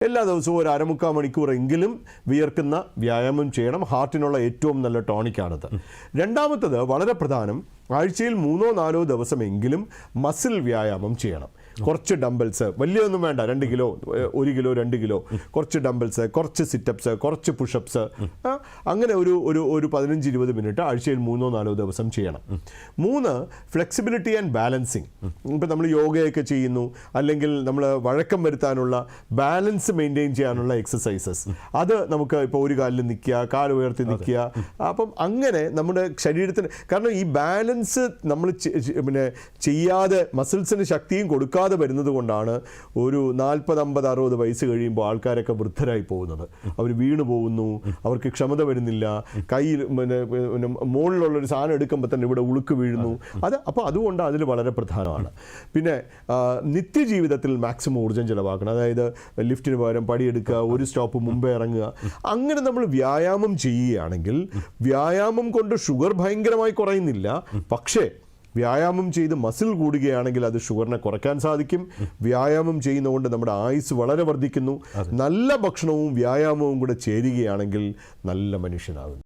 എല്ലാ ദിവസവും ഒരു അരമുക്കാൽ മണിക്കൂറെങ്കിലും വിയർക്കുന്ന വ്യായാമം ചെയ്യണം. ഹാർട്ടിനുള്ള ഏറ്റവും നല്ല ടോണിക്കാണത്. രണ്ടാമത്തത് വളരെ പ്രധാനം, ആഴ്ചയിൽ 3-4 ദിവസമെങ്കിലും മസിൽ വ്യായാമം ചെയ്യണം. കുറച്ച് ഡംബിൾസ്, വലിയൊന്നും വേണ്ട, 2 കിലോ 1 കിലോ 2 കിലോ, കുറച്ച് ഡംബിൾസ്, കുറച്ച് സിറ്റപ്സ്, കുറച്ച് പുഷപ്സ്, അങ്ങനെ ഒരു 15-20 മിനിറ്റ് ആഴ്ചയിൽ 3-4 ദിവസം ചെയ്യണം. 3, ഫ്ലെക്സിബിലിറ്റി ആൻഡ് ബാലൻസിങ്. ഇപ്പം നമ്മൾ യോഗയൊക്കെ ചെയ്യുന്നു, അല്ലെങ്കിൽ നമ്മൾ വഴക്കം വരുത്താനുള്ള ബാലൻസ് മെയിൻറ്റെയിൻ ചെയ്യാനുള്ള എക്സസൈസസ്, അത് നമുക്ക് ഇപ്പോൾ ഒരു കാലിൽ നിൽക്കുക, കാൽ ഉയർത്തി നിൽക്കുക. അപ്പം അങ്ങനെ നമ്മുടെ ശരീരത്തിന്, കാരണം ഈ ബാലൻസ് നമ്മൾ ചെയ്യാതെ മസിൽസിന് ശക്തിയും കൊടുക്കാതെ വരുന്നത് കൊണ്ടാണ് ഒരു 40-50-60 വയസ്സ് കഴിയുമ്പോൾ ആൾക്കാരൊക്കെ വൃദ്ധരായി പോകുന്നത്. അവർ വീണു പോകുന്നു, അവർക്ക് ക്ഷമത വരുന്നില്ല, കയ്യിൽ മുകളിലുള്ളൊരു സാധനം എടുക്കുമ്പോൾ തന്നെ ഇവിടെ ഉളുക്ക് വീഴുന്നു. അപ്പോൾ അതുകൊണ്ട് അതിൽ വളരെ പ്രധാനമാണ്. പിന്നെ നിത്യജീവിതത്തിൽ മാക്സിമം ഊർജ്ജം ചിലവാക്കണം. അതായത് ലിഫ്റ്റിന് പകരം പടിയെടുക്കുക, ഒരു സ്റ്റോപ്പ് മുമ്പേ ഇറങ്ങുക. അങ്ങനെ നമ്മൾ വ്യായാമം ചെയ്യുകയാണെങ്കിൽ, വ്യായാമം കൊണ്ട് ഷുഗർ ഭയങ്കരമായി കുറയുന്നില്ല, പക്ഷേ വ്യായാമം ചെയ്ത് മസിൽ കൂടുകയാണെങ്കിൽ അത് ഷുഗറിനെ കുറയ്ക്കാൻ സാധിക്കും. വ്യായാമം ചെയ്യുന്നതുകൊണ്ട് നമ്മുടെ ആയുസ് വളരെ വർദ്ധിക്കുന്നു. നല്ല ഭക്ഷണവും വ്യായാമവും കൂടെ ചേരുകയാണെങ്കിൽ നല്ല മനുഷ്യനാകുന്നു.